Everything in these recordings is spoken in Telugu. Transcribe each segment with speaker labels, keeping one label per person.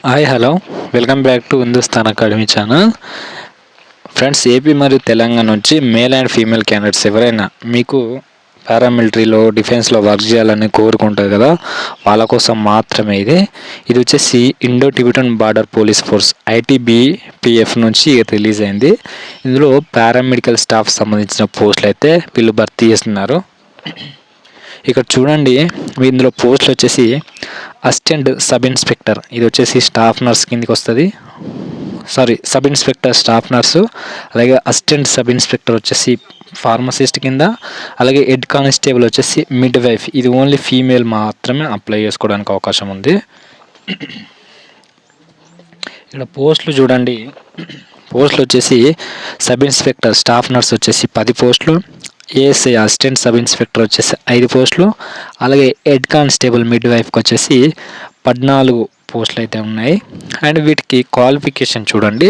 Speaker 1: Hi hello welcome back to Hindustan academy channel. Friends, AP మరియు తెలంగాణ నుంచి మేల్ అండ్ ఫీమేల్ క్యాండిడేట్స్ ఎవరైనా మీకు పారామిలిటరీలో డిఫెన్స్లో వర్క్ చేయాలని కోరుకుంటారు కదా, వాళ్ళ కోసం మాత్రమే ఇది వచ్చేసి Indo Tibetan border police force ITBPF నుంచి రిలీజ్ అయింది. ఇందులో పారామెడికల్ స్టాఫ్ సంబంధించిన పోస్టులు అయితే వీళ్ళు భర్తీ చేస్తున్నారు. ఇక్కడ చూడండి, ఇందులో పోస్టులు వచ్చేసి అసిస్టెంట్ సబ్ ఇన్స్పెక్టర్, ఇది వచ్చేసి స్టాఫ్ నర్స్ కిందకి వస్తుంది. సబ్ ఇన్స్పెక్టర్ స్టాఫ్ నర్సు, అలాగే అసిస్టెంట్ సబ్ ఇన్స్పెక్టర్ వచ్చేసి ఫార్మసిస్ట్ కింద, అలాగే హెడ్ కానిస్టేబుల్ వచ్చేసి మిడ్ వైఫ్. ఇది ఓన్లీ ఫీమేల్ మాత్రమే అప్లై చేసుకోవడానికి అవకాశం ఉంది. ఇక్కడ పోస్టులు చూడండి, పోస్టులు వచ్చేసి సబ్ ఇన్స్పెక్టర్ స్టాఫ్ నర్స్ వచ్చేసి 10 పోస్టులు, ASI అసిస్టెంట్ సబ్ ఇన్స్పెక్టర్ వచ్చేసి 5 పోస్టులు, అలాగే హెడ్ కానిస్టేబుల్ మిడ్ వైఫ్కి వచ్చేసి 14 పోస్టులు అయితే ఉన్నాయి. అండ్ వీటికి క్వాలిఫికేషన్ చూడండి.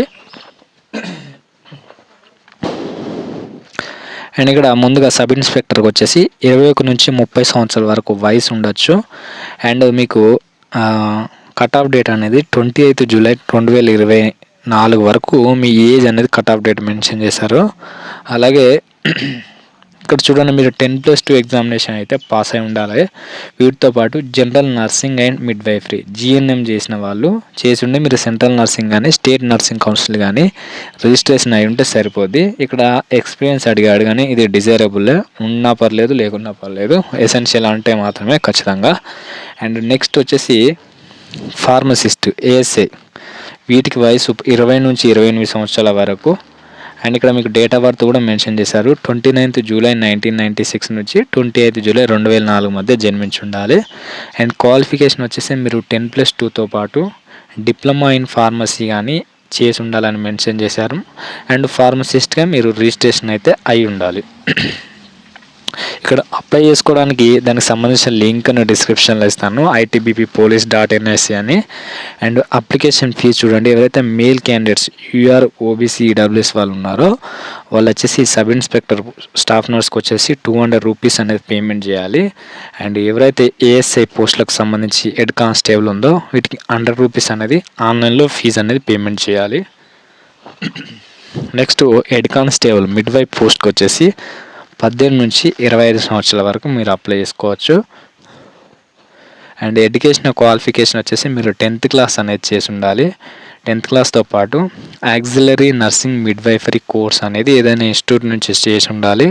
Speaker 1: అండ్ ఇక్కడ ముందుగా సబ్ ఇన్స్పెక్టర్కి వచ్చేసి 21 నుంచి 30 సంవత్సరాల వరకు వయసు ఉండొచ్చు. అండ్ మీకు కట్ ఆఫ్ డేట్ అనేది 28 జూలై 2024 వరకు మీ ఏజ్ అనేది కట్ ఆఫ్ డేట్ మెన్షన్ చేశారు. అలాగే ఇక్కడ చూడండి, మీరు 10+2 ఎగ్జామినేషన్ అయితే పాస్ అయి ఉండాలి. వీటితో పాటు general nursing and midwifery GNM చేసిన వాళ్ళు చేసి ఉండి మీరు సెంట్రల్ నర్సింగ్ కానీ స్టేట్ నర్సింగ్ కౌన్సిల్ కానీ రిజిస్ట్రేషన్ అయి ఉంటే సరిపోద్ది. ఇక్కడ ఎక్స్పీరియన్స్ అడిగాడు, కానీ ఇది డిజైరబుల్, ఉన్నా పర్లేదు లేకున్నా పర్లేదు, ఎసెన్షియల్ అంటే మాత్రమే ఖచ్చితంగా. అండ్ నెక్స్ట్ వచ్చేసి ఫార్మసిస్ట్ ASI, వీటికి వయసు 20 నుంచి 28 సంవత్సరాల వరకు. అండ్ ఇక్కడ మీకు డేట్ ఆఫ్ బర్త్ కూడా మెన్షన్ చేశారు. 29 జూలై 1996 నుంచి 28 జూలై 2004 మధ్య జన్మించి ఉండాలి. అండ్ క్వాలిఫికేషన్ వచ్చేసి మీరు 10+2తో పాటు డిప్లొమా ఇన్ ఫార్మసీ కానీ చేసి ఉండాలని మెన్షన్ చేశారు. అండ్ ఫార్మసిస్ట్గా మీరు రిజిస్ట్రేషన్ అయితే అయి ఉండాలి. ఇక్కడ అప్లై చేసుకోవడానికి దానికి సంబంధించిన లింక్ను డిస్క్రిప్షన్లో ఇస్తాను, ITBPpolice.NIC అని. అండ్ అప్లికేషన్ ఫీజు చూడండి, ఎవరైతే male candidates UR OBC EWS వాళ్ళు ఉన్నారో వాళ్ళు వచ్చేసి సబ్ ఇన్స్పెక్టర్ స్టాఫ్ నర్స్కి వచ్చేసి 200 రూపీస్ అనేది పేమెంట్ చేయాలి. అండ్ ఎవరైతే ASI పోస్టులకు సంబంధించి హెడ్ కానిస్టేబుల్ ఉందో వీటికి 100 రూపీస్ అనేది ఆన్లైన్లో ఫీజు అనేది పేమెంట్ చేయాలి. Next head constable mid wife పోస్ట్కి వచ్చేసి 18 నుంచి 25 సంవత్సరాల వరకు మీరు అప్లై చేసుకోవచ్చు. అండ్ ఎడ్యుకేషన్ క్వాలిఫికేషన్ వచ్చేసి మీరు 10th క్లాస్ అనేది చేసి ఉండాలి. 10th క్లాస్తో పాటు ఆక్సిలరీ నర్సింగ్ మిడ్ వైఫరీ కోర్స్ అనేది ఏదైనా ఇన్స్టిట్యూట్ నుంచి చేసి ఉండాలి.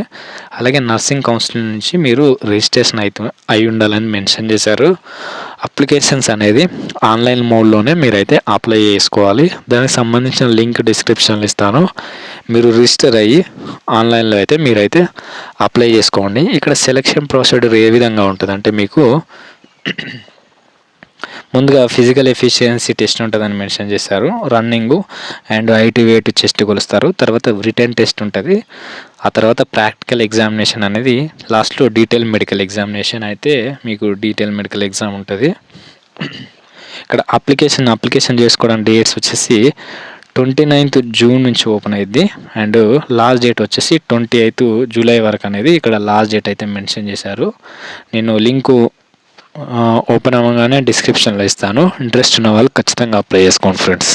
Speaker 1: అలాగే నర్సింగ్ కౌన్సిల్ నుంచి మీరు రిజిస్ట్రేషన్ అయి ఉండాలని మెన్షన్ చేశారు. అప్లికేషన్స్ అనేది ఆన్లైన్ మోడ్లోనే మీరైతే అప్లై చేసుకోవాలి. దానికి సంబంధించిన లింక్ డిస్క్రిప్షన్లో ఇస్తాను, మీరు రిజిస్టర్ అయ్యి ఆన్లైన్లో అయితే మీరైతే అప్లై చేసుకోండి. ఇక్కడ సెలక్షన్ ప్రొసీజర్ ఏ విధంగా ఉంటుంది అంటే, మీకు ముందుగా ఫిజికల్ ఎఫిషియన్సీ టెస్ట్ ఉంటుందని మెన్షన్ చేశారు. Running and height weight chest కొలుస్తారు. తర్వాత రిటర్న్ టెస్ట్ ఉంటుంది. ఆ తర్వాత ప్రాక్టికల్ ఎగ్జామినేషన్ అనేది లాస్ట్లో డీటెయిల్ మెడికల్ ఎగ్జామినేషన్ అయితే మీకు డీటెయిల్ మెడికల్ ఎగ్జామ్ ఉంటుంది. ఇక్కడ అప్లికేషన్ చేసుకోవడానికి డేట్స్ వచ్చేసి 29th జూన్ నుంచి ఓపెన్ అయ్యిద్ది. అండ్ లాస్ట్ డేట్ వచ్చేసి 28th జూలై వరకు అనేది ఇక్కడ లాస్ట్ డేట్ అయితే మెన్షన్ చేశారు. నేను లింకు ఓపెన్ అవ్వగానే డిస్క్రిప్షన్లో ఇస్తాను. ఇంట్రెస్ట్ ఉన్న వాళ్ళు ఖచ్చితంగా అప్లై చేసుకోండి ఫ్రెండ్స్.